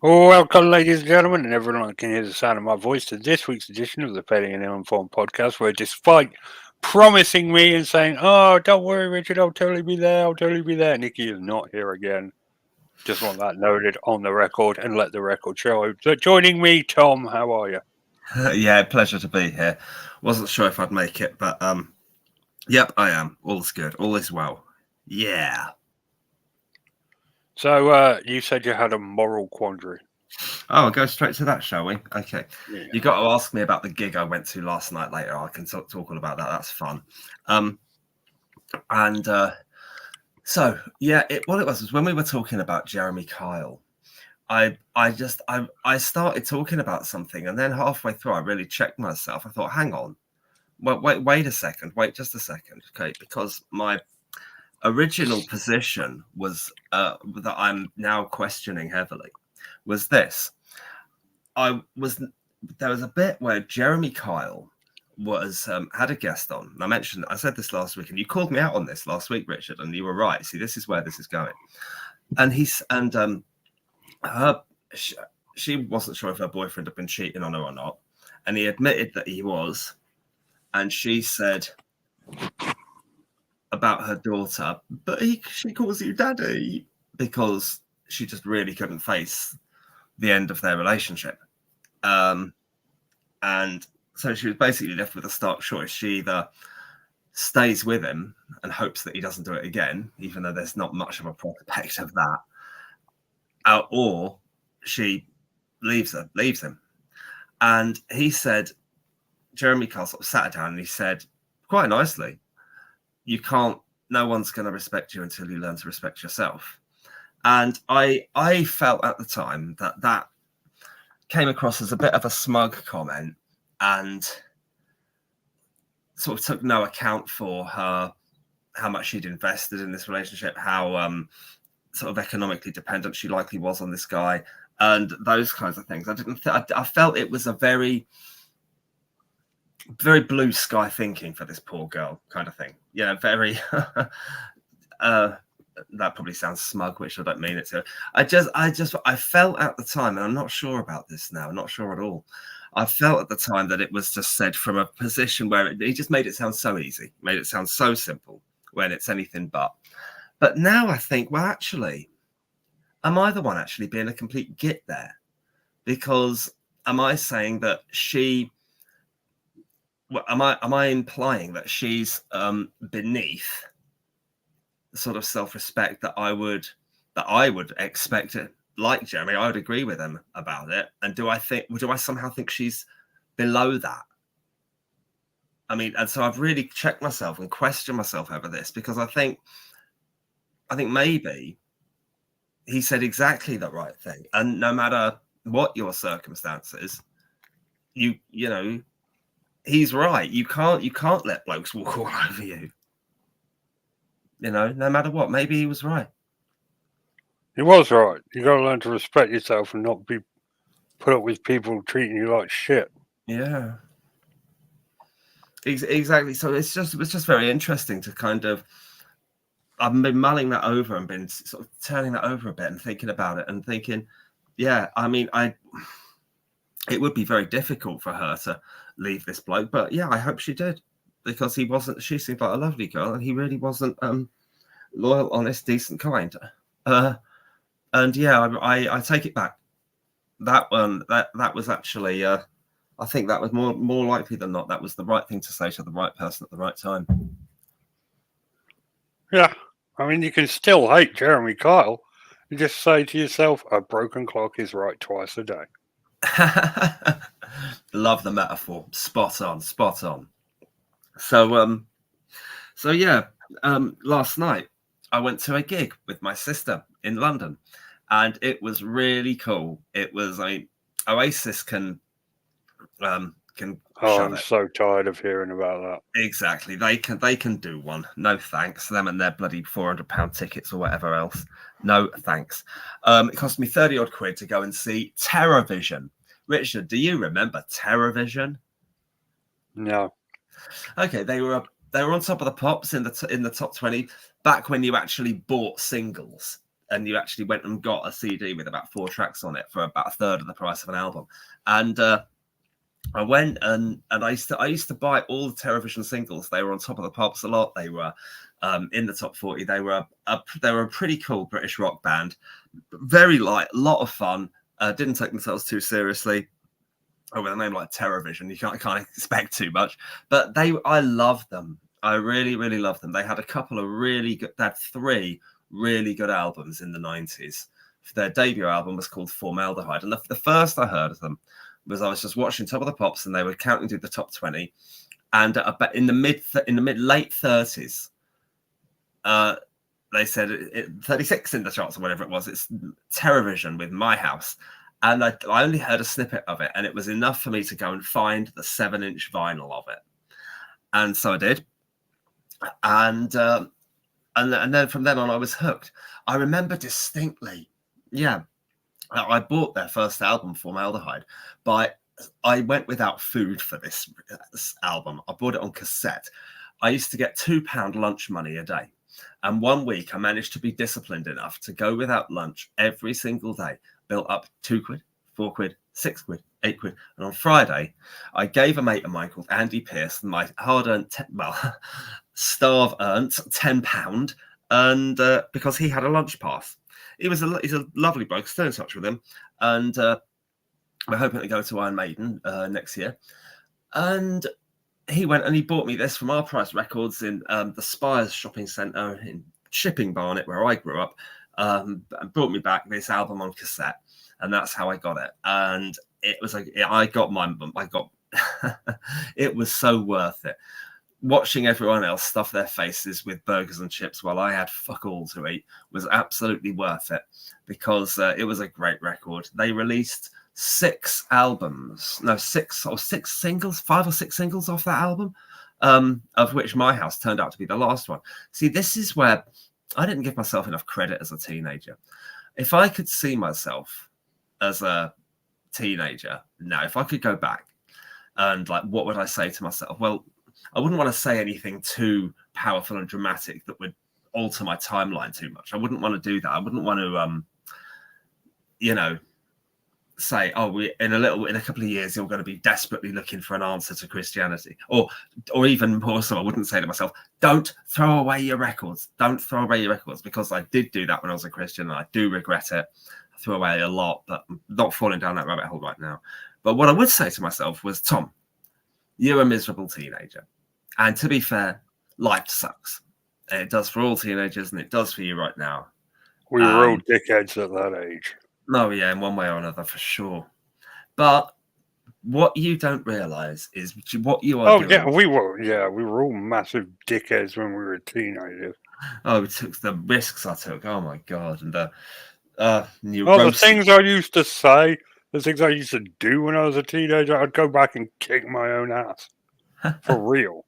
Welcome, ladies and gentlemen, and everyone that can hear the sound of my voice to this week's edition of the Failing and Ill-Informed podcast, where despite promising me and saying, "Oh, don't worry, Richard, I'll totally be there, I'll totally be there," Nikki is not here again. Just want that noted on the record and let the record show. So joining me, Tom, how are you? Yeah, pleasure to be here. Wasn't sure if I'd make it, but yep, I am. All's good. All is well. Yeah. So you said you had a moral quandary. Oh, I'll go straight to that, shall we? Okay. Yeah. You got to ask me about the gig I went to last night later. I can talk all about that. That's fun. And so yeah, what it was when we were talking about Jeremy Kyle. I started talking about something, and then halfway through, I really checked myself. I thought, hang on, wait a second, wait just a second, okay? Because my original position was that I'm now questioning heavily was this. There was a bit where Jeremy Kyle was had a guest on, and I said this last week, and you called me out on this last week, Richard, and you were right. See, this is where this is going. And she wasn't sure if her boyfriend had been cheating on her or not, and he admitted that he was, and she said about her daughter, but she calls you daddy, because she just really couldn't face the end of their relationship. And so she was basically left with a stark choice. She either stays with him and hopes that he doesn't do it again, even though there's not much of a prospect of that, or she leaves him. And he said, Jeremy Kyle sort of sat down and he said quite nicely, no one's going to respect you until you learn to respect yourself. And I felt at the time that came across as a bit of a smug comment and sort of took no account for how much she'd invested in this relationship, how sort of economically dependent she likely was on this guy, and those kinds of things. I felt it was a very, very blue sky thinking for this poor girl kind of thing. Yeah, very. That probably sounds smug, which I don't mean it to. I felt at the time, and I'm not sure about this now. I'm not sure at all. I felt at the time that it was just said from a position where he just made it sound so easy, made it sound so simple when it's anything but. But now I think, well, actually, am I the one actually being a complete git there? Because am I saying that am I implying that she's beneath the sort of self-respect that I would expect it? Like Jeremy, I would agree with him about it. And do I somehow think she's below that? I mean, and so I've really checked myself and questioned myself over this, because I think maybe he said exactly the right thing. And no matter what your circumstances, you know, he's right. You can't let blokes walk all over you. You know, no matter what. Maybe he was right. He was right. You got to learn to respect yourself and not be put up with people treating you like shit. Yeah. Exactly. So it's just very interesting to kind of. I've been mulling that over and been sort of turning that over a bit and thinking about it and thinking, yeah, I mean, it would be very difficult for her to leave this bloke, but yeah, I hope she did, because she seemed like a lovely girl, and he really wasn't loyal, honest, decent, kind. And yeah, I take it back. That one, that was actually, I think that was more likely than not, that was the right thing to say to the right person at the right time. Yeah, I mean, you can still hate Jeremy Kyle and just say to yourself, a broken clock is right twice a day. Love the metaphor. Spot on. So yeah, last night I went to a gig with my sister in London, and it was really cool. It was Oasis can I'm so tired of hearing about that. Exactly. They can do one. No thanks. Them and their bloody £400 tickets or whatever else. No thanks. It cost me 30 odd quid to go and see Terrorvision. Richard, do you remember Terrorvision? No. Okay, they were on top of the pops in the top 20 back when you actually bought singles. and you actually went and got a CD with about 4 tracks on it for about a third of the price of an album. And I went and I used to buy all the Terrorvision singles. They were on Top of the Pops a lot. They were in the top 40. They were a pretty cool British rock band. Very light, a lot of fun. Didn't take themselves too seriously. With a name like Terrorvision, you can't expect too much. But I loved them. I really, really loved them. They had a couple of really good. They had 3 really good albums in the 90s. Their debut album was called Formaldehyde, and the first I heard of them was I was just watching Top of the Pops, and they were counting through the top 20, and in the late 30s, they said 36 in the charts or whatever it was. It's Terrorvision with My House, and I only heard a snippet of it, and it was enough for me to go and find the 7-inch vinyl of it, and so I did, and then from then on I was hooked. I remember distinctly, I bought their first album, Formaldehyde, but I went without food for this album. I bought it on cassette. I used to get £2 lunch money a day. And one week I managed to be disciplined enough to go without lunch every single day, built up £2, £4, £6, £8. And on Friday, I gave a mate of mine called Andy Pierce my hard-earned, starve-earned £10, and because he had a lunch pass. He's a lovely bloke, still in touch with him, and we're hoping to go to Iron Maiden next year. And he went and he bought me this from Our Price Records in the Spires Shopping Centre in Shipping Barnet, where I grew up, and brought me back this album on cassette, and that's how I got it. And it was like it was so worth it. Watching everyone else stuff their faces with burgers and chips while I had fuck all to eat was absolutely worth it, because it was a great record. They released 6 singles, 5 or 6 singles off that album, of which My House turned out to be the last one. See, this is where I didn't give myself enough credit as a teenager. If I could see myself as a teenager now, if I could go back and what would I say to myself? Well, I wouldn't want to say anything too powerful and dramatic that would alter my timeline too much. I wouldn't want to do that. I wouldn't want to, say, in a couple of years, you're going to be desperately looking for an answer to Christianity. Or even more so, I wouldn't say to myself, don't throw away your records. Don't throw away your records, because I did do that when I was a Christian, and I do regret it. I threw away a lot, but I'm not falling down that rabbit hole right now. But what I would say to myself was, Tom, you're a miserable teenager. And to be fair, life sucks. And it does for all teenagers, and it does for you right now. We were all dickheads at that age. No, yeah, in one way or another, for sure. But what you don't realise is what you are doing. Yeah, we were all massive dickheads when we were teenagers. Oh, we took the risks I took. Oh my god, and the things I used to say, the things I used to do when I was a teenager. I'd go back and kick my own ass for real.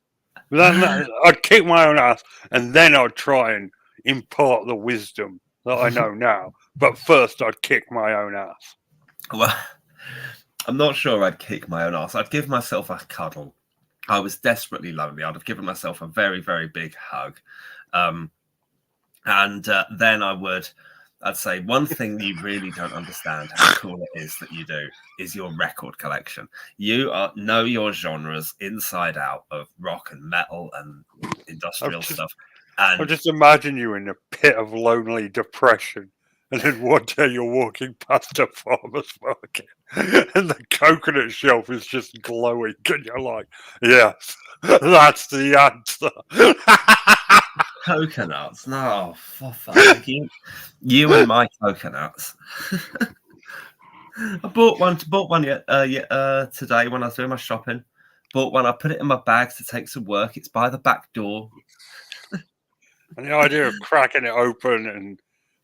I'd kick my own ass, and then I'd try and impart the wisdom that I know now. But first, I'd kick my own ass. Well, I'm not sure I'd kick my own ass. I'd give myself a cuddle. I was desperately lonely. I'd have given myself a very, very big hug. And then I'd say, one thing you really don't understand how cool it is that you do is your record collection. You know your genres inside out of rock and metal and industrial stuff. And I just imagine you in a pit of lonely depression, and then one day you're walking past a farmer's market, and the coconut shelf is just glowing, and you're like, yes, that's the answer. Coconuts? No, for fuck. You and my coconuts. I bought one today when I was doing my shopping. Bought one. I put it in my bag to take to work. It's by the back door. And the idea of cracking it open and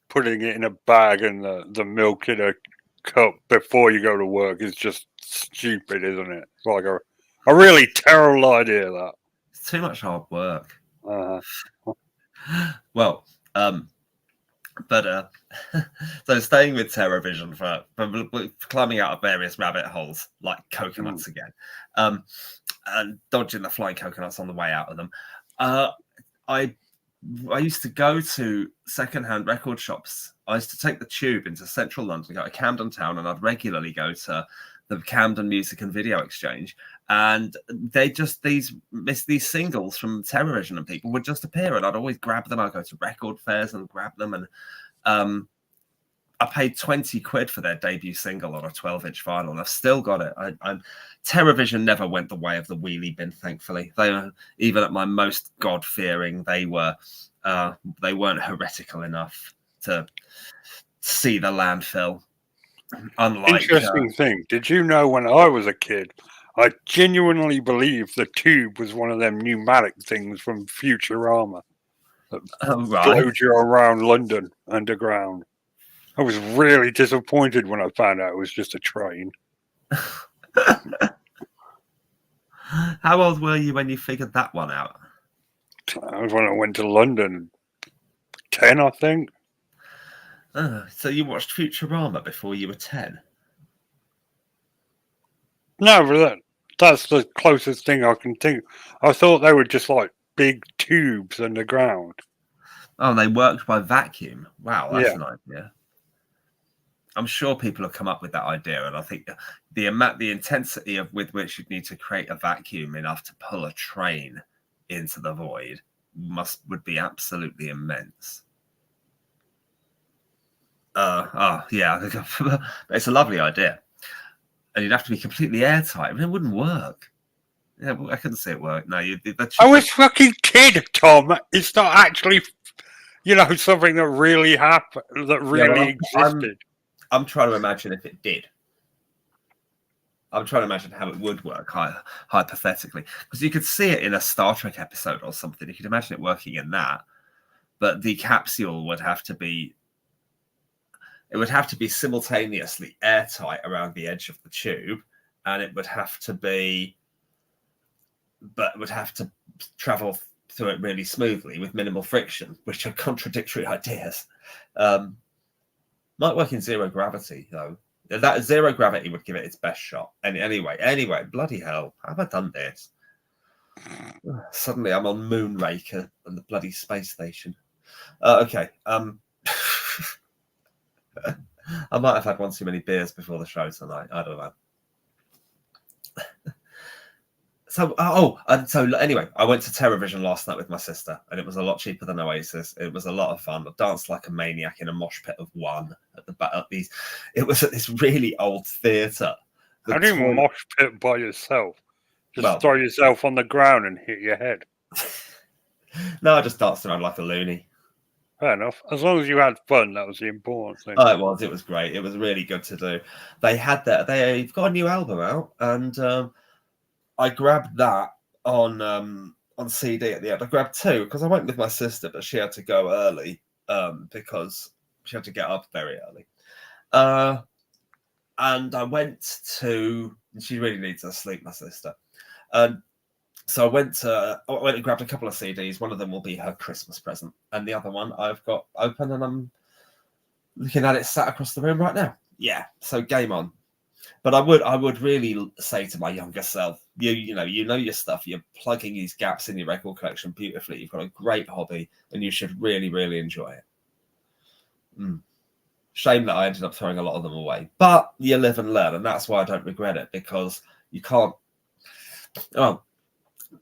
putting it in a bag and the milk in a cup before you go to work is just stupid, isn't it? It's like a really terrible idea, that. It's too much hard work. Well, so staying with Terrorvision for climbing out of various rabbit holes like coconuts again, and dodging the flying coconuts on the way out of them. I used to go to secondhand record shops I used to take the tube into central London, go to Camden Town, and I'd regularly go to the Camden Music and Video Exchange, and these singles from Terrorvision and people would just appear, and I'd always grab them. I'd go to record fairs and grab them, and I paid 20 quid for their debut single on a 12-inch vinyl, and I've still got it. Terrorvision never went the way of the wheelie bin, thankfully. They were, even at my most God-fearing, they weren't heretical enough to see the landfill. Unlike interesting thing, did you know when I was a kid, I genuinely believed the tube was one of them pneumatic things from Futurama that flowed you around London underground. I was really disappointed when I found out it was just a train. How old were you when you figured that one out? That was when I went to London. 10, I think. So you watched Futurama before you were 10? No, but that's the closest thing I can think. I thought they were just like big tubes underground. Oh, they worked by vacuum. Wow, that's an idea. I'm sure people have come up with that idea, and I think the intensity with which you'd need to create a vacuum enough to pull a train into the void would be absolutely immense. It's a lovely idea, and you'd have to be completely airtight. I mean, it wouldn't work. Yeah, I couldn't see it work. No, I was fucking kid, Tom. It's not actually, something that really happened, that really existed. I'm trying to imagine if it did. I'm trying to imagine how it would work, hypothetically, because you could see it in a Star Trek episode or something. You could imagine it working in that, but the capsule would have to be. It would have to be simultaneously airtight around the edge of the tube, and it would have to be, but would have to travel through it really smoothly with minimal friction, which are contradictory ideas. Might work in zero gravity, though. That zero gravity would give it its best shot. Anyway, bloody hell, how have I done this? Suddenly I'm on Moonraker and the bloody space station. Okay. I might have had one too many beers before the show tonight. I don't know. So anyway, I went to Terrorvision last night with my sister, and it was a lot cheaper than Oasis. It was a lot of fun. I danced like a maniac in a mosh pit of one at the back. It was at this really old theatre. How do you mosh pit by yourself? Just throw yourself on the ground and hit your head. No, I just danced around like a loony. Fair enough. As long as you had fun, that was the important thing. Oh, it was. It was great. It was really good to do. They've got a new album out, and I grabbed that on CD at the end. I grabbed two because I went with my sister, but she had to go early because she had to get up very early. And I went to. She really needs her sleep, my sister. So I went and grabbed a couple of CDs. One of them will be her Christmas present, and the other one I've got open, and I'm looking at it sat across the room right now. Yeah, so game on. But I would really say to my younger self, you know your stuff. You're plugging these gaps in your record collection beautifully. You've got a great hobby, and you should really, really enjoy it. Shame that I ended up throwing a lot of them away, but you live and learn, and that's why I don't regret it, because you can't.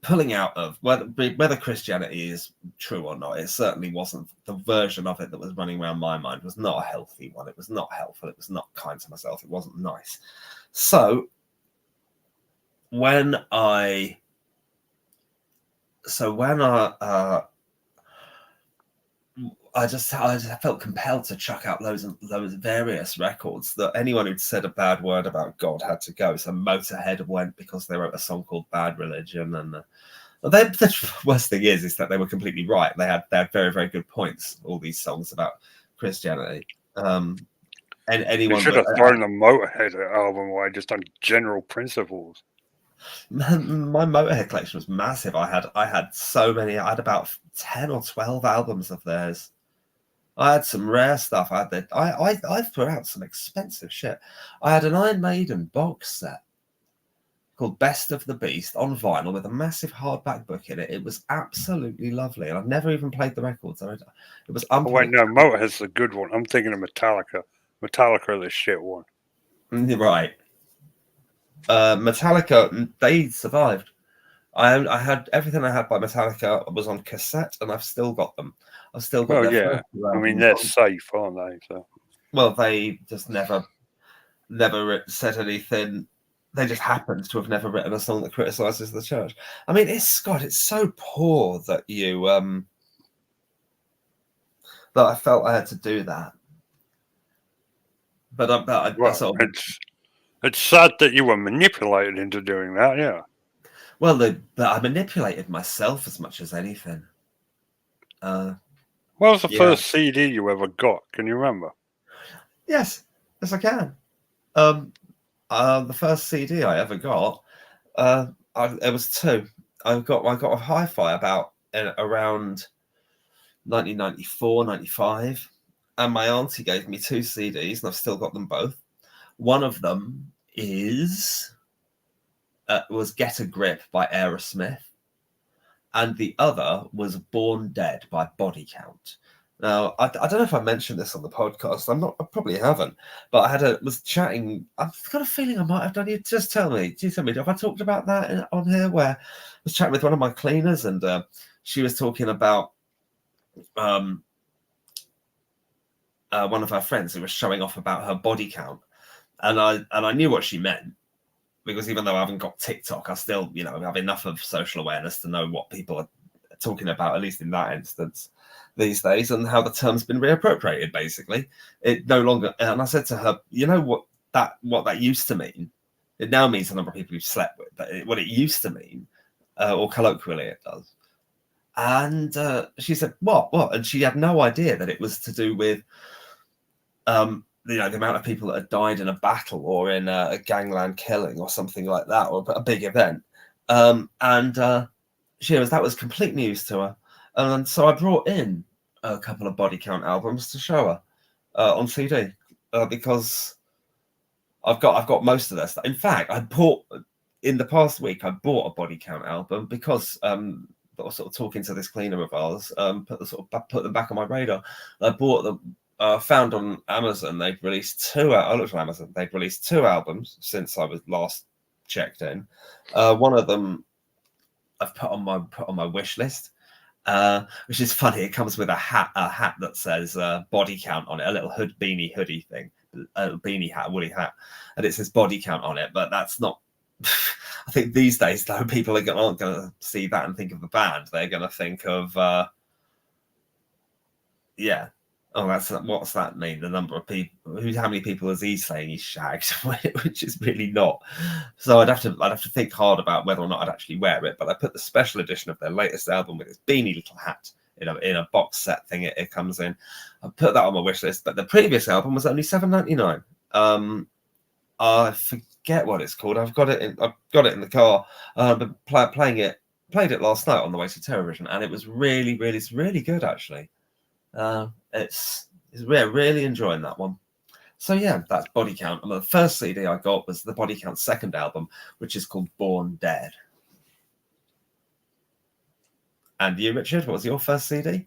Pulling out of whether Christianity is true or not, it certainly wasn't. The version of it that was running around my mind was not a healthy one. It was not helpful. It was not kind to myself. It wasn't nice. So when I just felt compelled to chuck out loads of various records that anyone who'd said a bad word about God had to go. So Motorhead went because they wrote a song called Bad Religion, and the worst thing is that they were completely right. They had very, very good points. All these songs about Christianity. And anyone should have thrown the Motorhead album away just on general principles. My Motorhead collection was massive. I had so many. I had about 10 or 12 albums of theirs. I had some rare stuff. I threw out some expensive shit. I had an Iron Maiden box set called Best of the Beast on vinyl with a massive hardback book in it. It was absolutely lovely, and I've never even played the record, so it was Oh, wait, no, unpredictable. Motorhead's the good one. I'm thinking of Metallica. Metallica, the shit one. Right. Metallica, they survived. I had everything I had by Metallica was on cassette, and I've still got them. I've still got Well, their yeah. first two I mean, albums they're on. safe, aren't they? So. Well, they just never said anything. They just happened to have never written a song that criticizes the church. I mean, it's so poor that you that I felt I had to do that. But I Well, sort of, it's sad that you were manipulated into doing that, yeah. well, but I manipulated myself as much as anything. What was the Yeah. first CD you ever got? Can you remember? Yes, I can. The first CD I ever got, it was two. I got a hi-fi around 1994, 95, and my auntie gave me two CDs, and I've still got them both. One of them was Get a Grip by Aerosmith, and the other was Born Dead by Body Count. Now, I don't know if I mentioned this on the podcast. I probably haven't, but was chatting. I've got a feeling I might have done. You just tell me. Have I talked about that on here? Where I was chatting with one of my cleaners, and she was talking about one of her friends who was showing off about her body count, and I knew what she meant, because even though I haven't got TikTok, I still have enough of social awareness to know what people are talking about, at least in that instance these days, and how the term's been reappropriated. Basically, it no longer. And I said to her, you know what that used to mean? It now means the number of people you've slept with, but what it used to mean, or colloquially it does. And she said, what? And she had no idea that it was to do with the amount of people that had died in a battle or in a gangland killing or something like that, or a big event. That was complete news to her. And so I brought in a couple of Body Count albums to show her on CD, because I've got most of their stuff. In fact, in the past week, I bought a Body Count album because I was sort of talking to this cleaner of ours, put them back on my radar. I bought them. Found on Amazon, they'd released two. I looked on Amazon. They'd released two albums since I was last checked in. One of them I've put on my wish list, which is funny. It comes with a hat that says Body Count on it, a little beanie hoodie thing, a beanie hat, a woolly hat, and it says Body Count on it. But that's not. I think these days, though, people aren't going to see that and think of the band. They're going to think of oh, what's that mean? The number of people. How many people is he saying he's shagged? Which is really not. So I'd have to think hard about whether or not I'd actually wear it. But I put the special edition of their latest album with its beanie little hat in a box set thing. It comes in. I put that on my wish list. But the previous album was only $7.99. I forget what it's called. I've got it in the car. But played it last night on the way to Terrorvision, and it was it's really good actually. We're really enjoying that one. So yeah, that's Body Count. And the first CD I got was the Body Count second album, which is called Born Dead. And you, Richard, what was your first CD?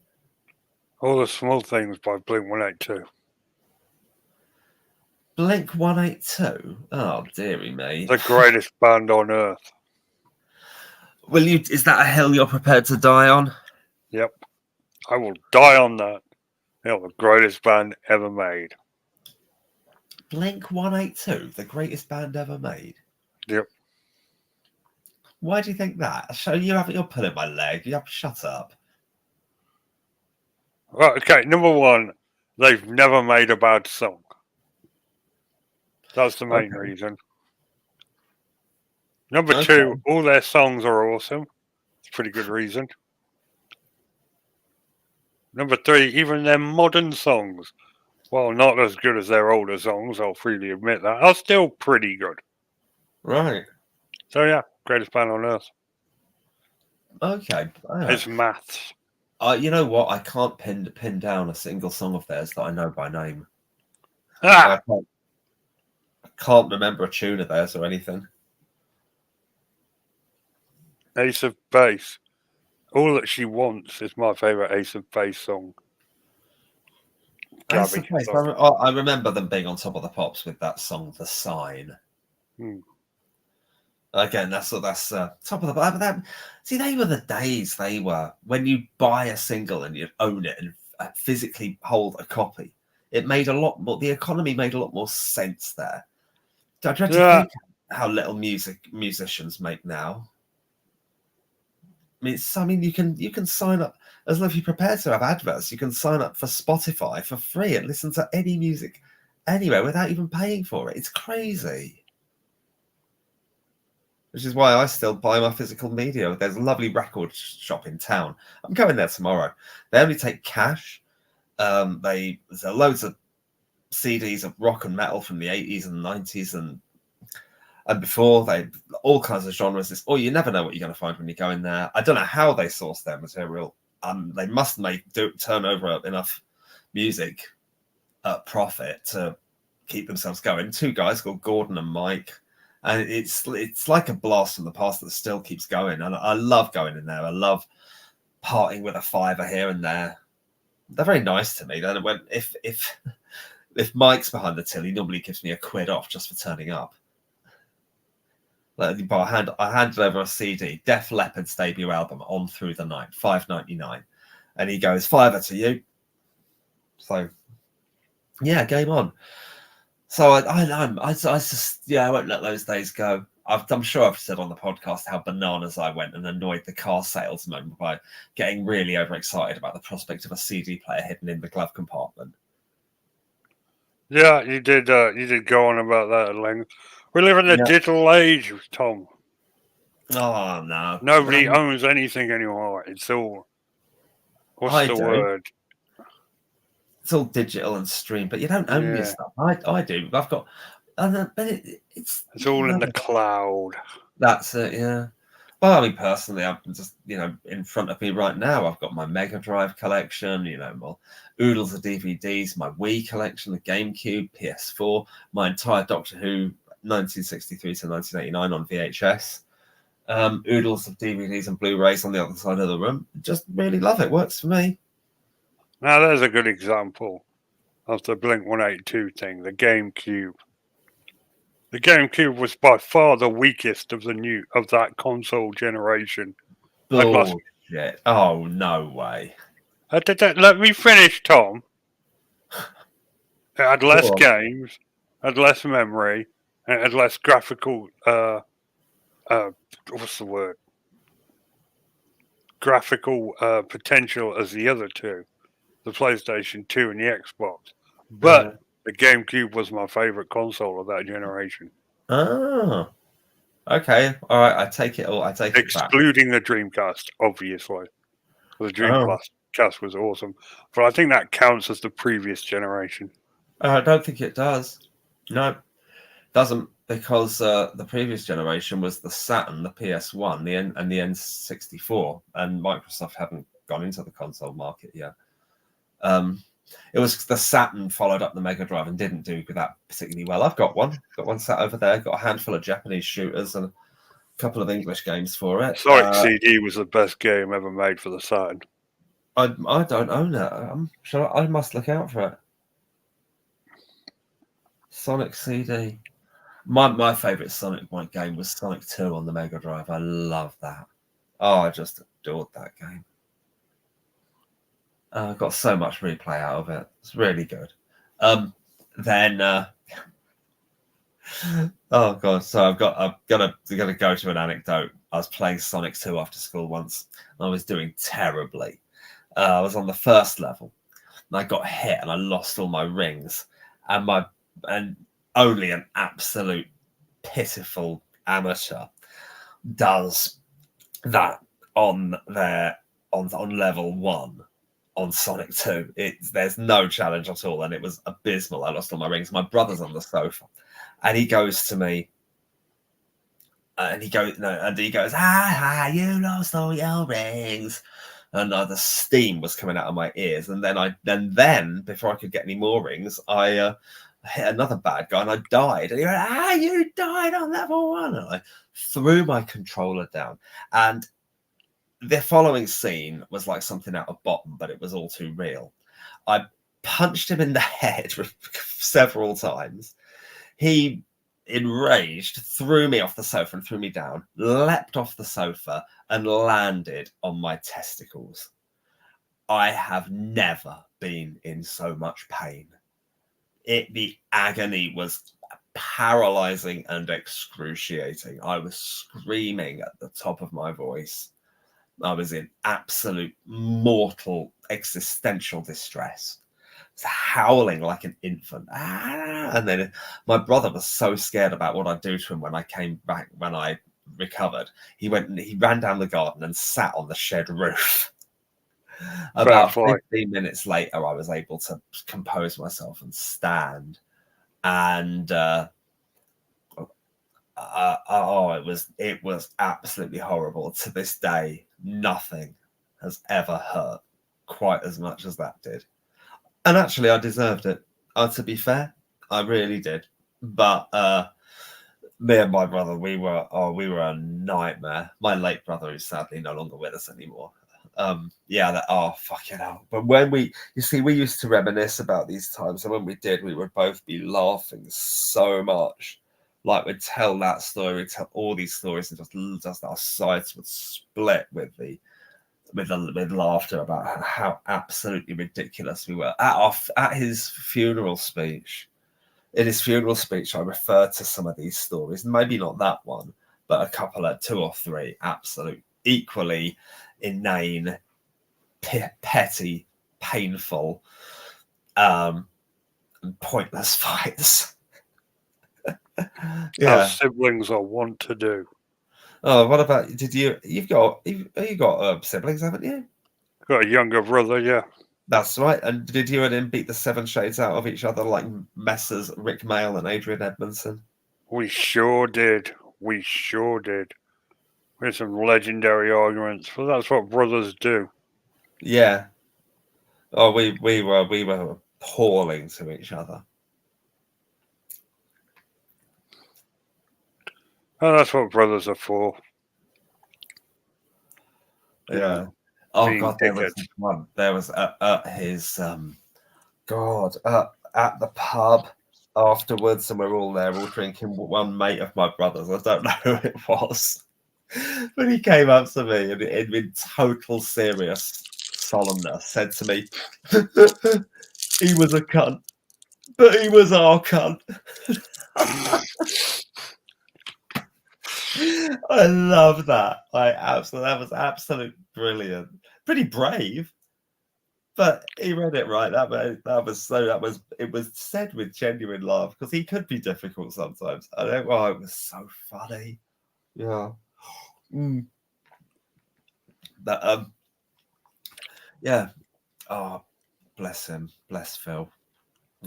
All the Small Things by Blink-182. Blink-182? Oh, dearie me. The greatest band on earth. Is that a hill you're prepared to die on? Yep. I will die on that. They're the greatest band ever made. Blink-182, the greatest band ever made? Yep. Why do you think that? You're pulling my leg. You have to shut up. Right, okay, number one, they've never made a bad song. That's the main reason. Number two, all their songs are awesome. It's a pretty good reason. Number three, even their modern songs, while not as good as their older songs, I'll freely admit that, are still pretty good. Right. So yeah, greatest band on earth. Okay. It's maths. You know what? I can't pin down a single song of theirs that I know by name. Ah! I can't remember a tune of theirs or anything. Ace of Base. All That She Wants is my favourite Ace of Base song. Ace of Base. I remember them being on Top of the Pops with that song, The Sign. Again, that's Top of the Pops. See, they were the days. They were when you buy a single and you own it and physically hold a copy. It made a lot more. The economy made a lot more sense there. Don't you think how little musicians make now? I mean, you can sign up as long as you're prepared to have adverts. You can sign up for Spotify for free and listen to any music anywhere without even paying for it. It's crazy. Which is why I still buy my physical media. There's a lovely record shop in town. I'm going there tomorrow. They only take cash. There's loads of CDs of rock and metal from the 80s and 90s and before. They all kinds of genres. You never know what you're going to find when you go in there. I don't know how they source their material. They must turn over enough music at profit to keep themselves going. Two guys called Gordon and Mike. And it's like a blast from the past that still keeps going. And I love going in there. I love parting with a $5 here and there. They're very nice to me. Then if Mike's behind the till, he normally gives me £1 off just for turning up. But I handed over a CD, Def Leppard's debut album, On Through the Night, $5.99, and he goes $5 to you. So yeah, game on. So I won't let those days go. I'm sure I've said on the podcast how bananas I went and annoyed the car salesman by getting really overexcited about the prospect of a CD player hidden in the glove compartment. Yeah, you did go on about that at length. We live in the digital age, Tom. Oh, no. Nobody owns anything anymore. It's all... What's the word? It's all digital and streamed, but you don't own your stuff. I do. I've got... but it's all in the cloud. That's it, yeah. Well, I mean, personally, I'm just, in front of me right now, I've got my Mega Drive collection, my oodles of DVDs, my Wii collection, the GameCube, PS4, my entire Doctor Who 1963 to 1989 on VHS, oodles of DVDs and Blu-rays on the other side of the room. Just really love it. Works for me. Now, there's a good example of the Blink-182 thing, the GameCube. The GameCube was by far the weakest of that console generation. Bullshit. Oh, no way. Let me finish, Tom. It had less games, had less memory, and it had less graphical, what's the word? Graphical potential as the other two, the PlayStation 2 and the Xbox. But the GameCube was my favorite console of that generation. Oh, okay. All right. I take it all. Excluding the Dreamcast, obviously. The Dreamcast was awesome. But I think that counts as the previous generation. I don't think it does. No, it doesn't, because the previous generation was the Saturn, the PS1, and the N64, and Microsoft hadn't gone into the console market yet. It was the Saturn followed up the Mega Drive and didn't do that particularly well. I've got one. Got one sat over there. Got a handful of Japanese shooters and a couple of English games for it. Sonic CD was the best game ever made for the Saturn. I don't own it. I'm sure I must look out for it. Sonic CD. My favourite Sonic game was Sonic 2 on the Mega Drive. I love that. Oh, I just adored that game. I got so much replay out of it. It's really good. Then, oh god! So I've got to go to an anecdote. I was playing Sonic 2 after school once. And I was doing terribly. I was on the first level, and I got hit, and I lost all my rings, and only an absolute pitiful amateur does that on level 1. On Sonic 2, there's no challenge at all, and it was abysmal. I lost all my rings. My brother's on the sofa, and he goes to me, and he goes, you lost all your rings, and the steam was coming out of my ears. And then before I could get any more rings, I hit another bad guy and I died. And he went, you died on level 1. And I threw my controller down. And the following scene was like something out of Bottom, but it was all too real. I punched him in the head several times. He, enraged, threw me off the sofa and threw me down, leapt off the sofa and landed on my testicles. I have never been in so much pain. The agony was paralyzing and excruciating. I was screaming at the top of my voice. I was in absolute mortal existential distress. I was howling like an infant. And then my brother was so scared about what I'd do to him when I came back, when I recovered. He ran down the garden and sat on the shed roof. About 15 minutes later, I was able to compose myself and stand. And it was absolutely horrible. To this day, nothing has ever hurt quite as much as that did. And actually, I deserved it. To be fair, I really did. But me and my brother, we were a nightmare. My late brother is sadly no longer with us anymore. Fucking hell. But when we used to reminisce about these times, and when we did, we would both be laughing so much. Like, we'd tell that story, we'd tell all these stories, and just our sides would split with laughter about how absolutely ridiculous we were. At his funeral speech, in his funeral speech, I referred to some of these stories, maybe not that one, but a couple of 2 or 3 absolute equally inane, petty, painful, and pointless fights. As siblings are wont to do. Oh, what about you've got siblings, haven't you? Got a younger brother, yeah. That's right. And did you and him beat the 7 shades out of each other like Messrs. Rick Mail and Adrian Edmondson? We sure did. We had some legendary arguments, but that's what brothers do. Yeah. Oh, we were appalling to each other. Oh, that's what brothers are for. Yeah. Oh God, there was at his at the pub afterwards, and we're all there, all drinking. One mate of my brother's, I don't know who it was, but he came up to me and in total serious solemnness said to me, "He was a cunt, but he was our cunt." I love that. That was absolute brilliant. Pretty brave, but he read it right. It was said with genuine love, because he could be difficult sometimes. It was so funny. Yeah. But yeah. Oh, bless him. Bless Phil.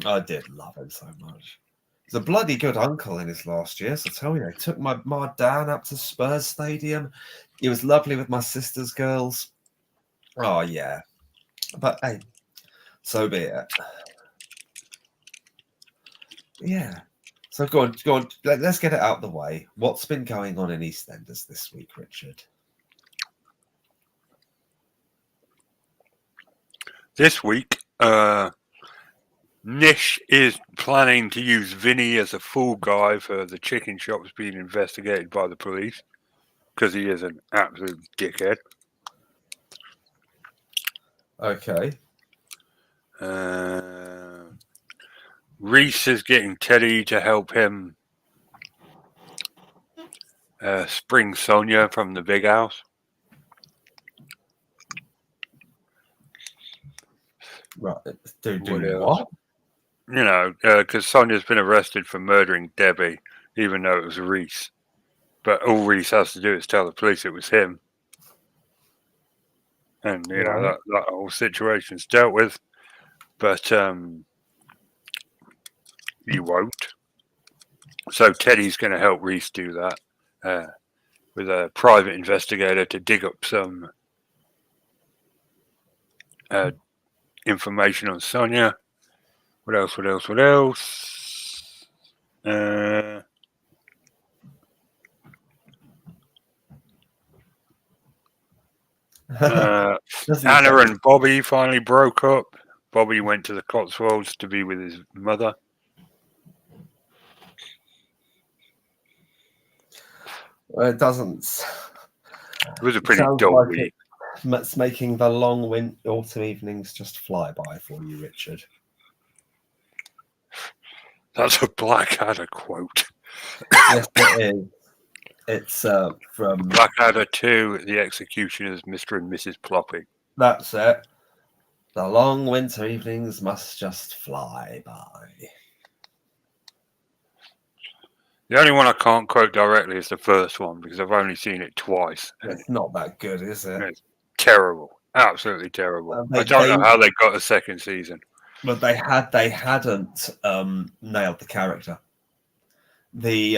I did love him so much. He's a bloody good uncle in his last years, I tell you. He took my dad up to Spurs Stadium. He was lovely with my sister's girls. Oh, yeah. But, hey, so be it. Yeah. So go on. Let's get it out of the way. What's been going on in EastEnders this week, Richard? This week, Nish is planning to use Vinny as a fool guy for the chicken shops being investigated by the police, because he is an absolute dickhead. Okay. Reese is getting Teddy to help him spring Sonia from the big house. Right. Do what? You know, because Sonia's been arrested for murdering Debbie, even though it was Reese. But all Reese has to do is tell the police it was him. And, you know, that whole situation's dealt with. But you won't. So Teddy's going to help Reese do that with a private investigator to dig up some information on Sonia. What else? Anna and Bobby finally broke up. Bobby went to the Cotswolds to be with his mother. Well, it doesn't. It was a pretty dull week. It's making the long autumn evenings just fly by for you, Richard. That's a Blackadder quote. Yes, it is. It's from Blackadder 2, The Executioners, Mr. and Mrs. Ploppy. That's it. The long winter evenings must just fly by. The only one I can't quote directly is the first one because I've only seen it twice. It's not that good, is it? It's terrible. Absolutely terrible. I don't know how they got a second season. But they hadn't nailed the character. The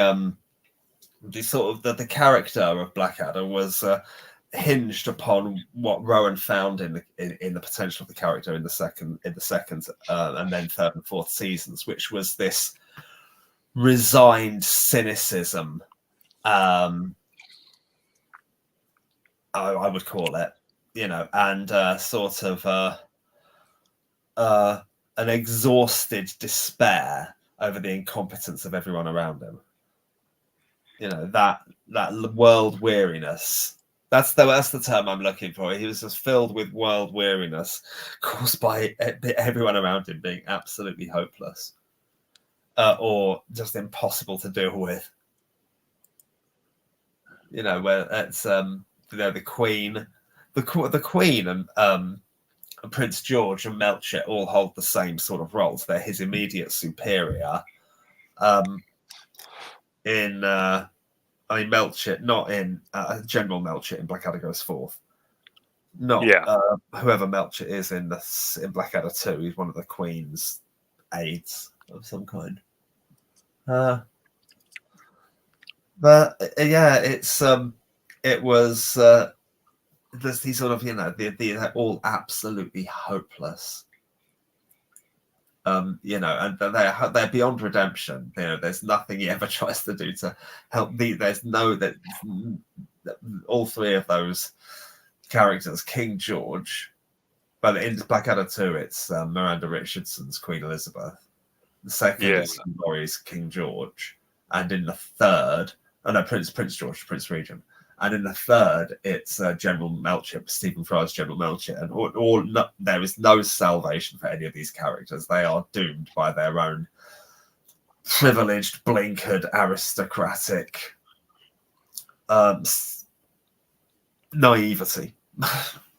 sort of the character of Blackadder was hinged upon what Rowan found in the potential of the character in the second and then third and fourth seasons, which was this resigned cynicism. I would call it, and sort of an exhausted despair over the incompetence of everyone around him. That world weariness. That's the term I'm looking for. He was just filled with world weariness caused by everyone around him being absolutely hopeless, or just impossible to deal with. Where it's the Queen, the Queen and Prince George and Melchett all hold the same sort of roles. They're his immediate superior. Melchett, not in General Melchett in Blackadder Goes Forth. Not whoever Melchett is in Blackadder 2. He's one of the Queen's aides of some kind. But yeah, it was these sort of they're all absolutely hopeless. And they're beyond redemption. There's nothing he ever tries to do to help. All three of those characters, King George, but in Blackadder 2, it's Miranda Richardson's Queen Elizabeth. The second is Laurie's King George, and in the third, Prince George, Prince Regent. And in the third, it's General Melchett, Stephen Fry's General Melchett. And there is no salvation for any of these characters. They are doomed by their own privileged, blinkered, aristocratic naivety.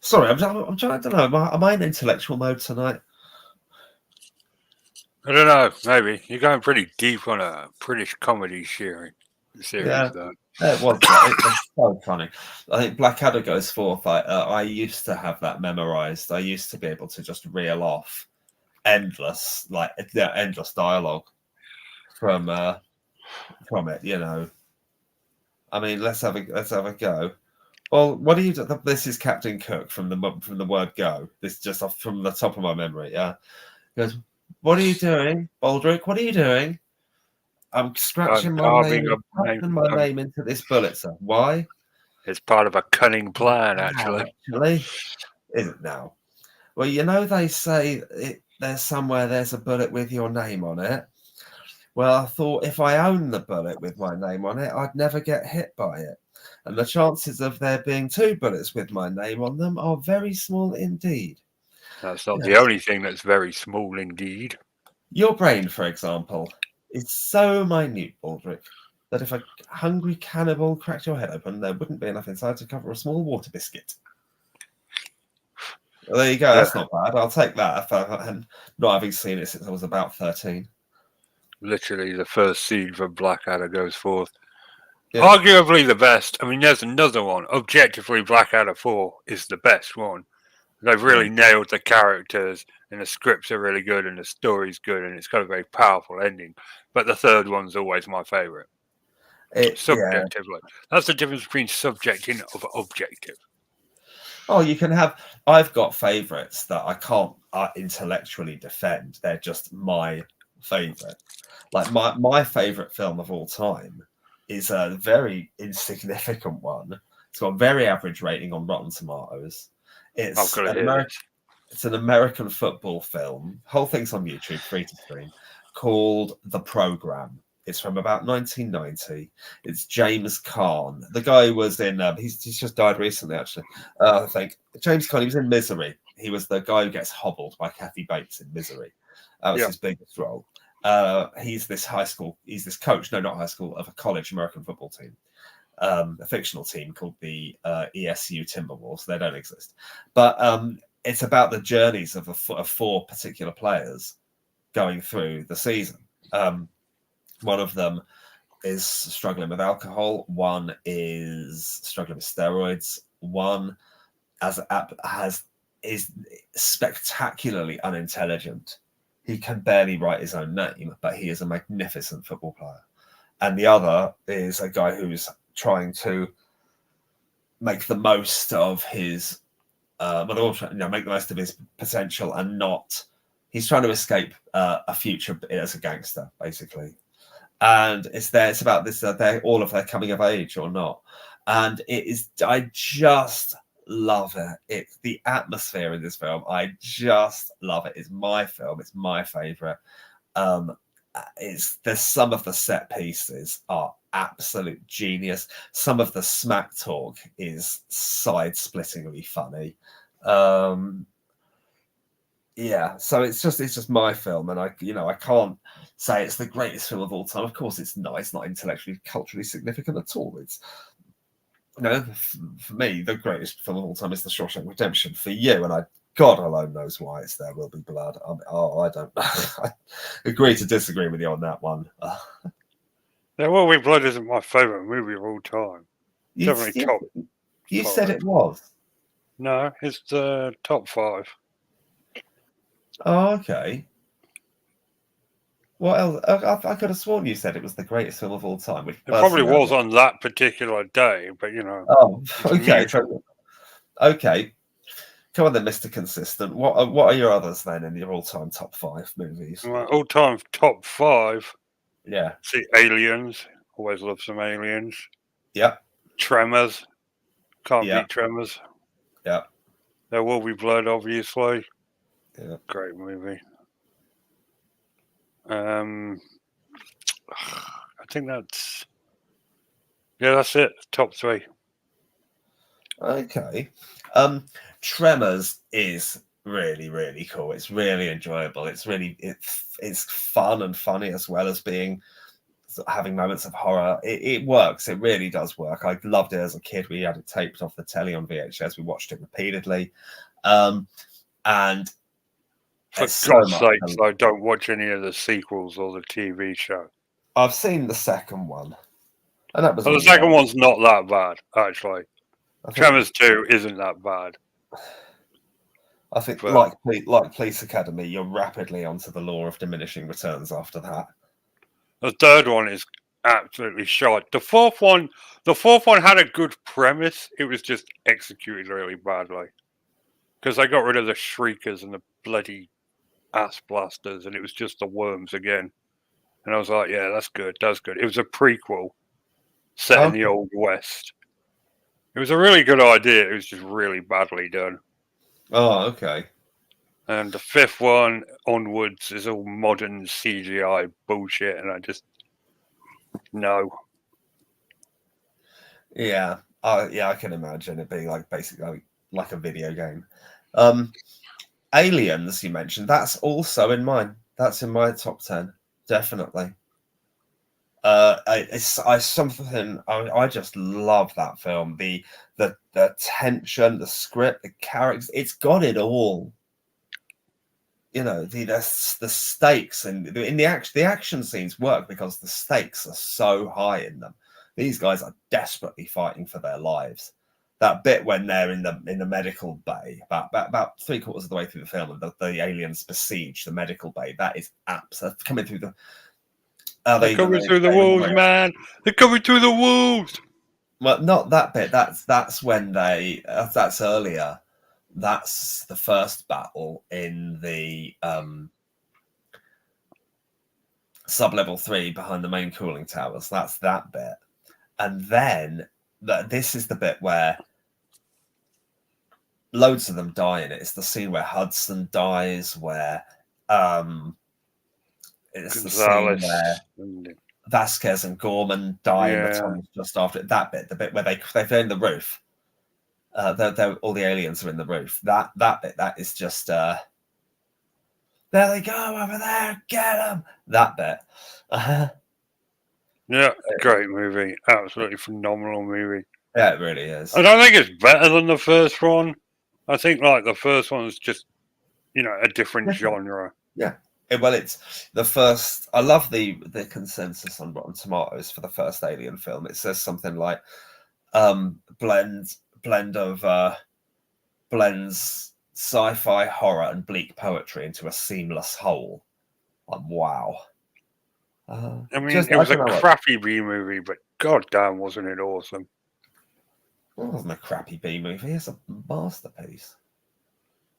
Sorry, I'm trying. I don't know. Am I in intellectual mode tonight? I don't know. Maybe you're going pretty deep on a British comedy series, though. It was so funny. I think Blackadder Goes Forth. I used to have that memorized. I used to be able to just reel off endless dialogue from it. I mean, let's have a go. Well, what do you do? This is Captain Cook from the word go. This is just off from the top of my memory. Yeah, he goes, "What are you doing, Baldrick? What are you doing?" I'm scratching my name into this bullet, sir. Why? It's part of a cunning plan, actually. Is it now? Well, they say there's a bullet with your name on it. Well, I thought if I owned the bullet with my name on it, I'd never get hit by it. And the chances of there being two bullets with my name on them are very small indeed. That's not the only thing that's very small indeed. Your brain, for example, is so minute, Baldrick, that if a hungry cannibal cracked your head open, there wouldn't be enough inside to cover a small water biscuit. Well, there you go. That's not bad. I'll take that, and not having seen it since I was about 13. Literally the first scene from Blackadder Goes Forth. Yeah. Arguably the best. I mean, there's another one. Objectively, Blackadder 4 is the best one. They've really nailed the characters, and the scripts are really good, and the story's good, and it's got a very powerful ending. But the third one's always my favourite. Subjectively. That's the difference between subjective and objective. Oh, you can have... I've got favourites that I can't intellectually defend. They're just my favorite. Like my favorite film of all time is a very insignificant one. It's got a very average rating on Rotten Tomatoes. I've It's got to an hear American. this. It's an American football film. Whole thing's on YouTube, free to stream, called The Program. It's from about 1990. It's James Caan. The guy was in. He's just died recently, actually. I think James Caan. He was in Misery. He was the guy who gets hobbled by Kathy Bates in Misery. That was his biggest role. He's this high school. He's this coach. No, not high school, of a college American football team. A fictional team called the ESU Timberwolves. They don't exist, but it's about the journeys of four particular players going through the season. One of them is struggling with alcohol. One is struggling with steroids. One is spectacularly unintelligent. He can barely write his own name, but he is a magnificent football player. And the other is a guy who's trying to make the most of his make the most of his potential, and not. He's trying to escape a future as a gangster, basically. And it's about this. They're all of their coming of age or not, and it is. I just love it. It's the atmosphere in this film. I just love it. It's my film. It's my favorite. There's some of the set pieces are absolute genius. Some of the smack talk is side-splittingly funny. Yeah, so it's just my film, and I can't say it's the greatest film of all time. Of course, it's not. It's not intellectually, culturally significant at all. It's for me, the greatest film of all time is The Shawshank Redemption. For you, and God alone knows why it's There Will Be Blood. I don't know. I agree to disagree with you on that one. There Will Be Blood isn't my favourite movie of all time. Definitely top. You said it was. No, it's the top 5. Oh, okay. What else? I could have sworn you said it was the greatest film of all time. Which it probably was on that particular day, but Oh, okay. Okay. Come on then, Mr. Consistent. What are your others then in your all-time top 5 movies? My all-time top 5. Yeah. See, Aliens. Always love some Aliens. Yeah. Tremors. Can't beat Tremors. Yeah. There Will Be Blood, obviously. Yeah. Great movie. I think that's it. Top 3. Okay. Tremors is really, really cool. It's really enjoyable. It's fun and funny, as well as having moments of horror. It works. It really does work. I loved it as a kid. We had it taped off the telly on VHS. We watched it repeatedly. And for God's sake, I don't watch any of the sequels or the TV show. I've seen the second one, and that was. The second one's not that bad, actually. Tremors 2 isn't that bad. I think, like Police Academy, you're rapidly onto the law of diminishing returns after that. The third one is absolutely shot. The fourth one had a good premise. It was just executed really badly, because they got rid of the shriekers and the bloody ass blasters, and it was just the worms again. And I was like, yeah, that's good. That's good. It was a prequel set in the Old West. It was a really good idea. It was just really badly done. Oh, okay. And the fifth one onwards is all modern CGI bullshit, and I just no. Yeah, I can imagine it being basically like a video game. Aliens, you mentioned, that's also in mine. That's in my top 10, definitely. I just love that film. The tension, the script, the characters. It's got it all. The stakes and in the action scenes work because the stakes are so high in them. These guys are desperately fighting for their lives. That bit when they're in the medical bay, about 3/4 of the way through the film, and the aliens besiege the medical bay. That is absolutely coming through the. They're coming through the walls, man. They're coming through the walls. Well, not that bit. That's when they. That's earlier. That's the first battle in the sub-level 3 behind the main cooling towers. That's that bit. And then this is the bit where loads of them die in it. It's the scene where Hudson dies, where it's the scene where Vasquez and Gorman die in the tunnels just after it. That bit, the bit where they're in the roof. All the aliens are in the roof. That bit, that is just there they go over there, get them. That bit. Yeah, great movie. Absolutely phenomenal movie. Yeah, it really is. I don't think it's better than the first one. I think like the first one is just, a different genre. Yeah. Well, it's the first. I love the consensus on Rotten Tomatoes for the first Alien film. It says something like blends sci-fi, horror, and bleak poetry into a seamless whole. Wow. I mean, it was a crappy B movie, but goddamn, wasn't it awesome? It wasn't a crappy B movie. It's a masterpiece.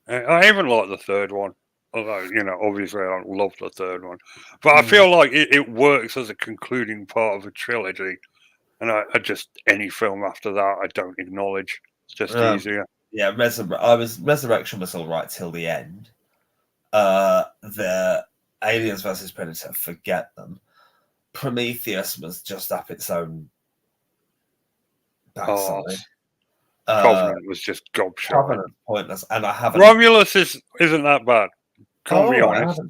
I even like the third one. Although, obviously I don't love the third one. But I feel like it works as a concluding part of a trilogy. And I just, any film after that, I don't acknowledge. It's just easier. Yeah, Resurrection was all right till the end. The Aliens versus Predator, forget them. Prometheus was just up its own backside. Covenant was just gobshite. Covenant pointless, and I haven't. Romulus isn't that bad. Can't be honest.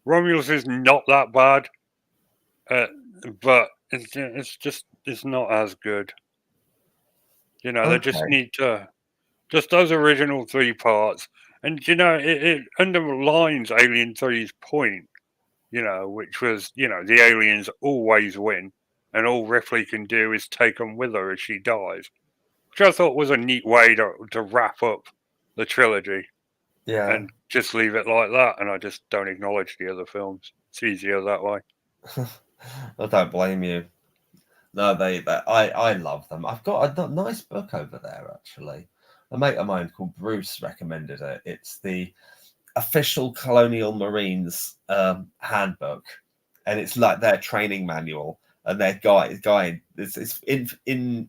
Romulus is not that bad, but it's not as good. They just need to just those original 3 parts, and it underlines Alien 3's point. Which was the aliens always win, and all Ripley can do is take them with her as she dies. Which I thought was a neat way to wrap up the trilogy. Yeah. And just leave it like that. And I just don't acknowledge the other films. It's easier that way. I don't blame you. No, I love them. I've got a nice book over there, actually. A mate of mine called Bruce recommended it. It's the Official Colonial Marines handbook. And it's like their training manual and their guide. It's in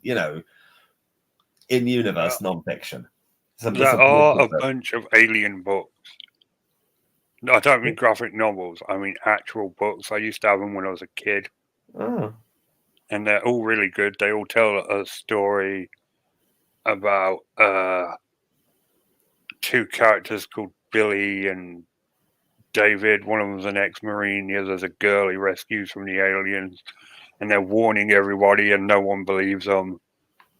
universe non-fiction. There are a bunch of alien books. I don't mean graphic novels. I mean actual books. I used to have them when I was a kid. Oh. And they're all really good. They all tell a story about 2 characters called Billy and David. One of them's an ex-Marine. The other's a girl he rescues from the aliens. And they're warning everybody and no one believes them.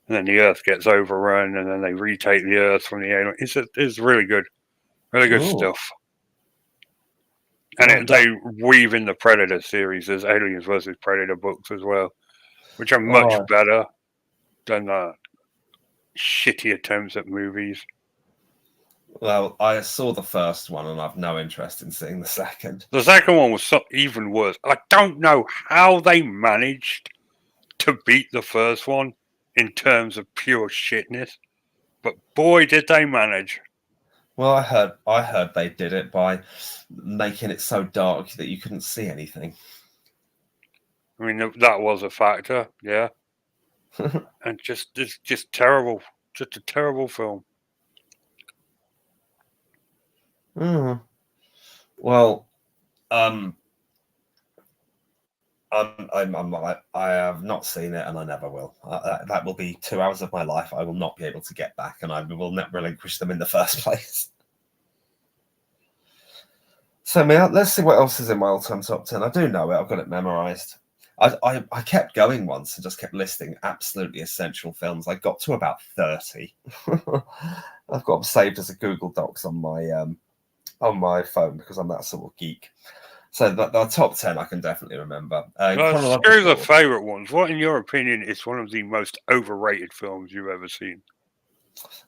And then the Earth gets overrun, and then they retake the Earth from the alien. It's really good stuff. And they weave in the Predator series. There's Aliens versus Predator books as well, which are much better than the shitty attempts at movies. Well, I saw the first one, and I've no interest in seeing the second. The second one was even worse. I don't know how they managed to beat the first one in terms of pure shitness, but boy, did they manage. Well, I heard they did it by making it so dark that you couldn't see anything. I mean, that was a factor, yeah. And it's just terrible. Just a terrible film. Well, I have not seen it, and I never will. That will be 2 hours of my life I will not be able to get back, and I will not relinquish them in the first place. So, let's see what else is in my all-time top 10. I do know it. I've got it memorized. I kept going once and just kept listing absolutely essential films. I got to about 30. I've got them saved as a Google Docs on my phone because I'm that sort of geek. So the top 10 I can definitely remember. Screw the favourite ones. What, in your opinion, is one of the most overrated films you've ever seen?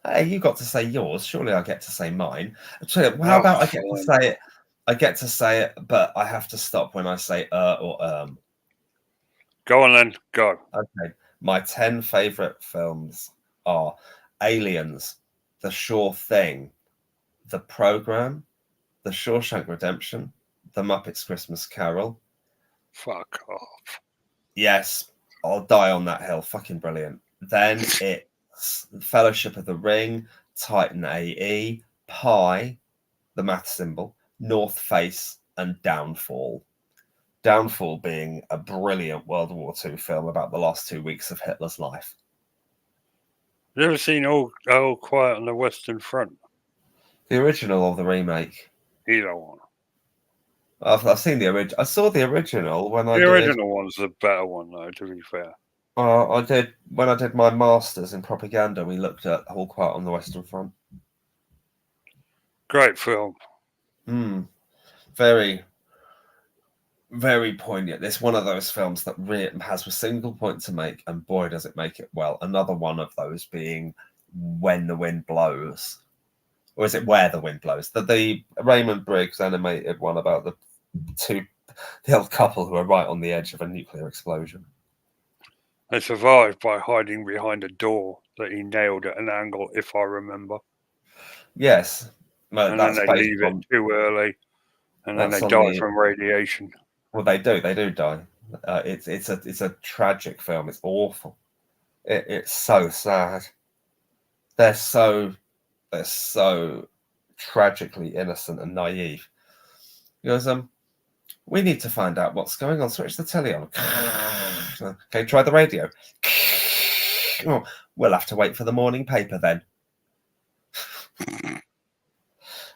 Hey, you got to say yours. Surely I get to say mine. How about I get to say it? I get to say it, but I have to stop when I say or Go on then. Go. Okay. My 10 favourite films are Aliens, The Sure Thing, The Program, The Shawshank Redemption, The Muppets Christmas Carol, Fuck off. Yes, I'll die on that hill. Fucking brilliant. Then it's Fellowship of the Ring, Titan AE, Pi, the math symbol, North Face, and Downfall. Downfall being a brilliant World War II film about the last 2 weeks of Hitler's life. You ever seen All Quiet on the Western Front? The original or the remake? Either one. I've seen the original. I saw the original when I The did. original one's the better one, though, to be fair. I did when I did my masters in propaganda. We looked at All Quiet on the Western Front. Great film. Very, very poignant. It's one of those films that really has a single point to make, and boy, does it make it well. Another one of those being When the Wind Blows. Or is it Where the Wind Blows? The Raymond Briggs animated one about the old couple who are right on the edge of a nuclear explosion. They survived by hiding behind a door that he nailed at an angle, if I remember. Yes. And then they leave it too early, and then they die from radiation. Well, they do die. It's a tragic film. It's awful. It's so sad. They're so tragically innocent and naive. He goes, we need to find out what's going on. Switch the telly on. Okay, try the radio. Oh, we'll have to wait for the morning paper then.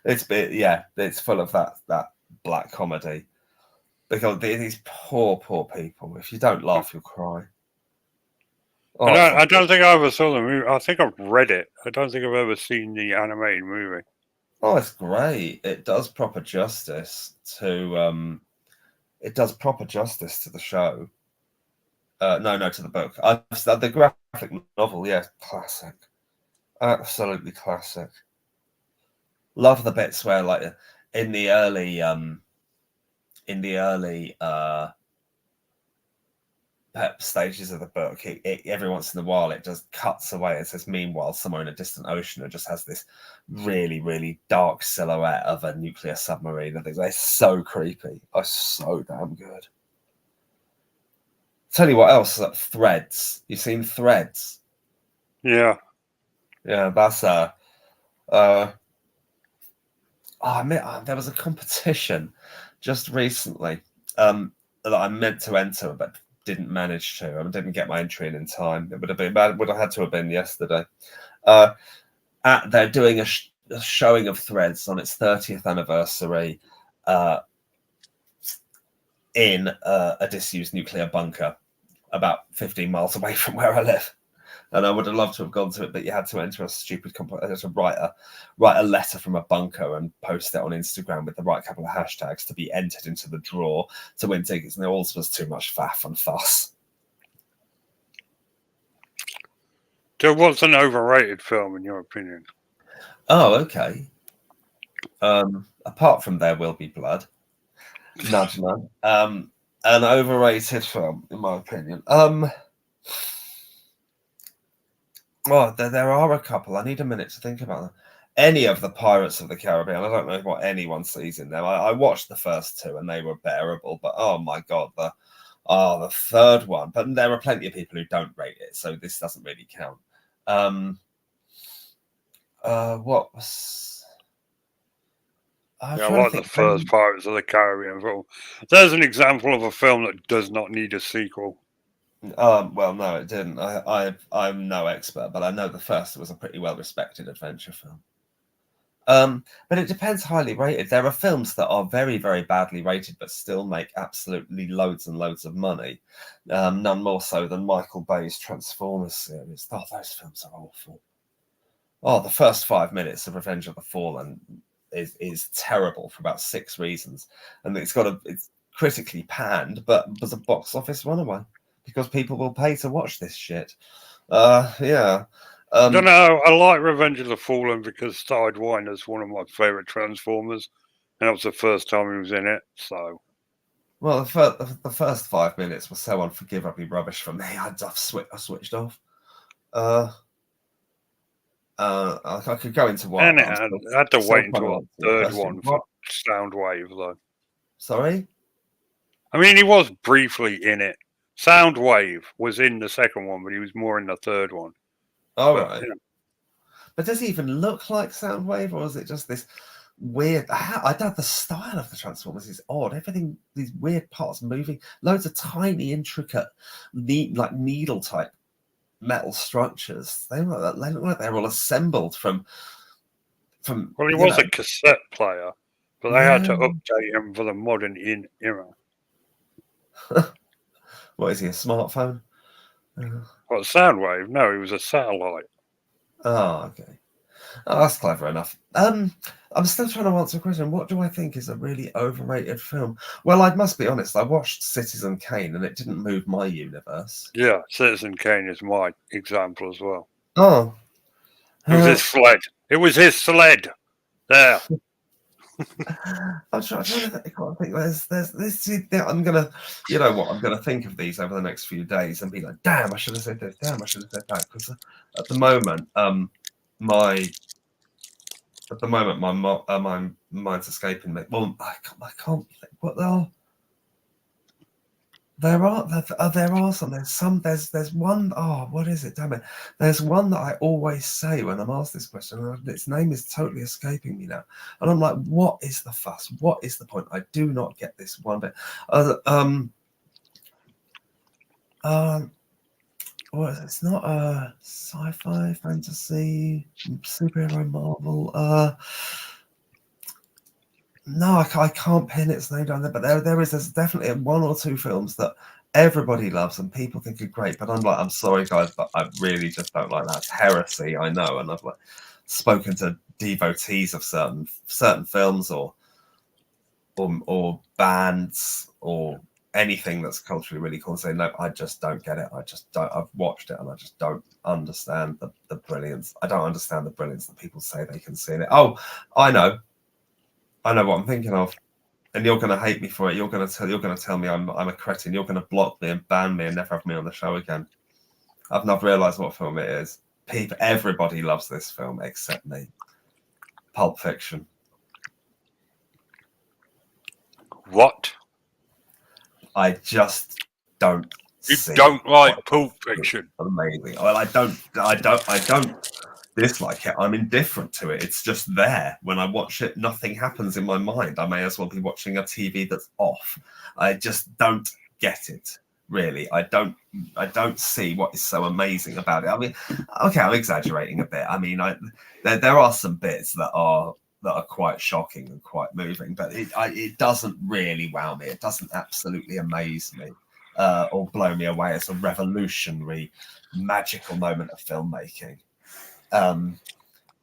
It's full of that black comedy. Because these poor people. If you don't laugh, you'll cry. Oh, I don't think I ever saw the movie. I think I've read it. I don't think I've ever seen the animated movie. Oh, it's great. It does proper justice to the show. No, to the book. The graphic novel, yeah, classic. Absolutely classic. Love the bits where, like, in the early stages of the book, every once in a while it just cuts away. It says, meanwhile, somewhere in a distant ocean, it just has this really, really dark silhouette of a nuclear submarine. And they're so creepy. Oh, so damn good. Tell you what else, Threads. You've seen Threads? Yeah. Yeah, that's there was a competition just recently that I meant to enter but didn't manage to. I didn't get my entry in time. It would have had to have been yesterday. They're doing a showing of Threads on its 30th anniversary in a disused nuclear bunker about 15 miles away from where I live. And I would have loved to have gone to it, but you had to enter a stupid to write a letter from a bunker and post it on Instagram with the right couple of hashtags to be entered into the draw to win tickets. And it all was too much faff and fuss. So what's an overrated film in your opinion? Oh, okay. Apart from There Will Be Blood, nudge nudge. An overrated film, in my opinion. Well, there are a couple. I need a minute to think about them. Any of the Pirates of the Caribbean. I don't know what anyone sees in them. I watched the first two and they were bearable, but oh my god, the third one. But there are plenty of people who don't rate it, so this doesn't really count. What was? I like the first Pirates of the Caribbean film. There's an example of a film that does not need a sequel. Well, no, it didn't. I'm no expert, but I know the first was a pretty well-respected adventure film. But it depends highly rated. There are films that are very, very badly rated, but still make absolutely loads and loads of money. None more so than Michael Bay's Transformers series. Oh, those films are awful. Oh, the first 5 minutes of Revenge of the Fallen is terrible for about 6 reasons, and it's critically panned, but was a box office runaway because people will pay to watch this shit. Yeah. I don't know. I like Revenge of the Fallen because Sidewinder's one of my favourite Transformers, and that was the first time he was in it. So, well, the first 5 minutes was so unforgivably rubbish for me. I switched off. I could go into one. And I had to wait until the third one for Soundwave, though. Sorry? I mean, he was briefly in it. Soundwave was in the second one, but he was more in the third one. All But, right. you know, But does he even look like Soundwave, or is it just this weird? I don't. The style of the Transformers is odd. Everything, these weird parts moving, loads of tiny, intricate, like needle type metal structures. They look like they're all assembled from. well, he you was know, a cassette player, but they had to update him for the modern era. What is he? A smartphone? Well, Soundwave? No, he was a satellite. Oh, okay. Oh, that's clever enough. I'm still trying to answer a question. What do I think is a really overrated film? Well, I must be honest. I watched Citizen Kane, and it didn't move my universe. Yeah, Citizen Kane is my example as well. Oh, It was his sled. It was his sled. There. I'm trying to think. I can't think. There's this. I'm gonna, you know what? I'm gonna think of these over the next few days and be like, damn, I should have said this. Damn, I should have said that. Because at the moment, my my mind's escaping me. Well, I can't think what they are. There are some. There's one. Oh, what is it? Damn it! There's one that I always say when I'm asked this question, and its name is totally escaping me now. And I'm like, what is the fuss? What is the point? I do not get this one bit. What is it? It's not a sci-fi, fantasy, superhero, Marvel. No, I can't pin its name down there, but there's definitely one or two films that everybody loves and people think are great. But I'm sorry, guys, but I really just don't like that. It's heresy, I know, and I've like spoken to devotees of certain films or bands or anything that's culturally really cool and say, no, I just don't get it. I just don't. I've watched it and I just don't understand the brilliance. I don't understand the brilliance that people say they can see in it. Oh, I know what I'm thinking of, and you're going to hate me for it. You're going to tell me I'm a cretin. You're going to block me and ban me and never have me on the show again. I've not realised what film it is. Everybody loves this film except me. Pulp Fiction. What? I just don't. You don't like Pulp Fiction? Amazing. Well, I don't dislike it. I'm indifferent to it. It's just there. When I watch it, nothing happens in my mind. I may as well be watching a TV that's off. I just don't get it. Really, I don't see what is so amazing about it. I mean, okay, I'm exaggerating a bit. I mean, there are some bits that are quite shocking and quite moving, but it doesn't really wow me. It doesn't absolutely amaze me or blow me away. It's a revolutionary, magical moment of filmmaking.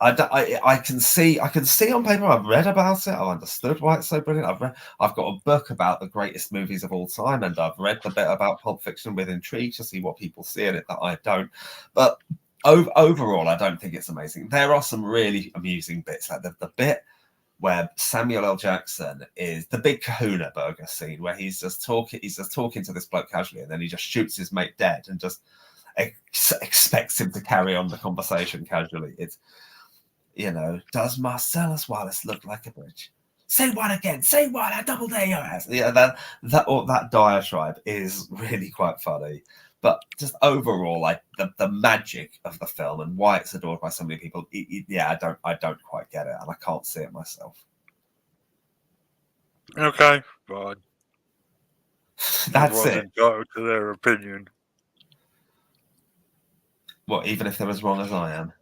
I can see on paper. I've read about it. I've understood why it's so brilliant. I've got a book about the greatest movies of all time, and I've read the bit about Pulp Fiction with intrigue to see what people see in it that I don't. But overall, I don't think it's amazing. There are some really amusing bits, like the bit where Samuel L. Jackson is the big Kahuna burger scene, where he's just talking to this bloke casually, and then he just shoots his mate dead and just expects him to carry on the conversation casually. It's, does Marcellus Wallace look like a bridge? Say what again? Say what? I double dare your ass. Yeah, that diatribe is really quite funny. But just overall, the magic of the film and why it's adored by so many people, I don't quite get it, and I can't see it myself. Okay, fine. That's it. Entitled to their opinion. What, even if they're as wrong as I am?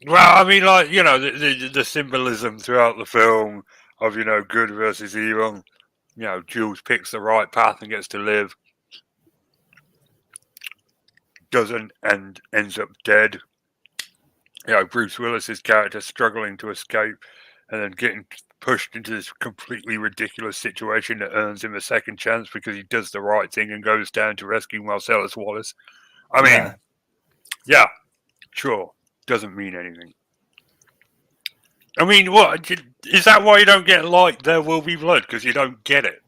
Well, I mean, like, the symbolism throughout the film of, good versus evil. Jules picks the right path and gets to live. Doesn't and ends up dead. Bruce Willis's character struggling to escape and then getting pushed into this completely ridiculous situation that earns him a second chance because he does the right thing and goes down to rescue Marcellus Wallace. I mean, yeah, sure. Doesn't mean anything. I mean, what? Is that why you don't get like There Will Be Blood? Because you don't get it?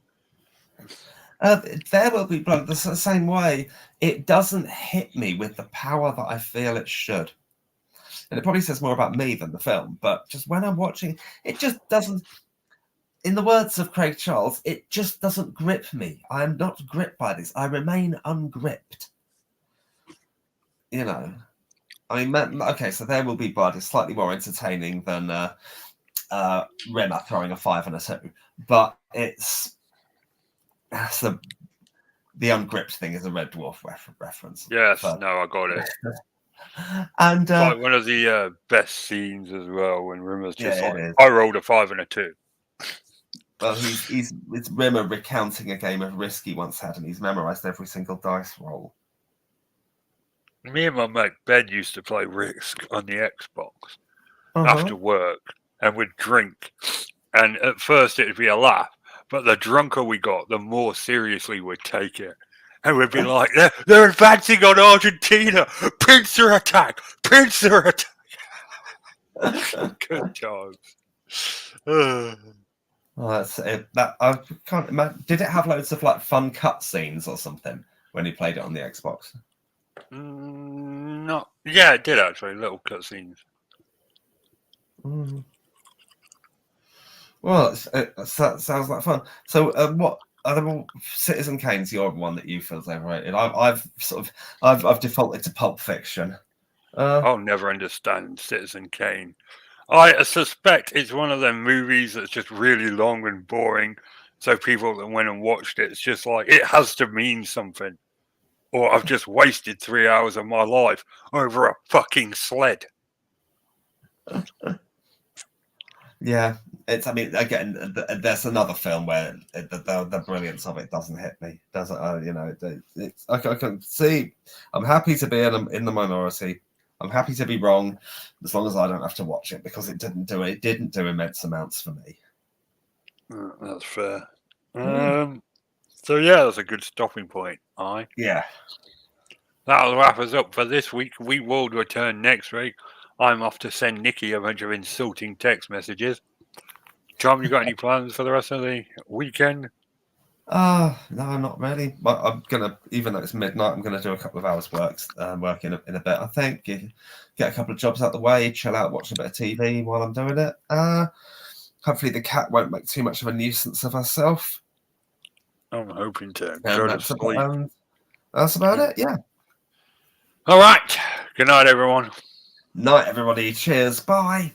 There Will Be Blood, the same way, it doesn't hit me with the power that I feel it should. And it probably says more about me than the film, but just when I'm watching, it just doesn't. in the words of Craig Charles, it just doesn't grip me. I am not gripped by this. I remain ungripped. You know, I mean, okay, so There Will Be Blood is slightly more entertaining than Rimmer throwing a 5 and a 2, but it's the ungripped thing is a Red Dwarf reference. Yes, no, I got it. And like one of the best scenes as well when Rimmer's just is. I rolled a 5 and a 2. Well, it's Rimmer recounting a game of Risk he once had, and he's memorized every single dice roll. Me and my mate Ben used to play Risk on the Xbox after work, and we'd drink. And at first it'd be a laugh, but the drunker we got, the more seriously we'd take it. And we'd be like, they're advancing on Argentina! Pincer attack! Pincer attack! Good times. Oh, that's it. That I can't imagine. Did it have loads of like fun cutscenes or something when you played it on the Xbox? No. Yeah, it did actually. Little cutscenes. Well, that sounds like fun. So, what other Citizen Kane's your one that you feel is overrated? I've defaulted to Pulp Fiction. I'll never understand Citizen Kane. I suspect it's one of them movies that's just really long and boring. So people that went and watched it, it's just like it has to mean something. Or I've just wasted 3 hours of my life over a fucking sled. Yeah, it's. I mean, again, there's another film where the brilliance of it doesn't hit me. Doesn't you know? It's. I can see. I'm happy to be in the minority. I'm happy to be wrong, as long as I don't have to watch it, because it didn't do immense amounts for me. That's fair. So yeah, that's a good stopping point. Yeah. That'll wrap us up for this week. We will return next week. I'm off to send Nikki a bunch of insulting text messages. Tom, you got any plans for the rest of the weekend? No, not really. I'm gonna, even though it's midnight, I'm gonna do a couple of hours work in a bit. I think get a couple of jobs out the way, chill out, watch a bit of TV while I'm doing it. Hopefully the cat won't make too much of a nuisance of herself. I'm hoping to go to sleep. That's about it. Yeah. All right. Good night, everyone. Night, everybody. Cheers. Bye.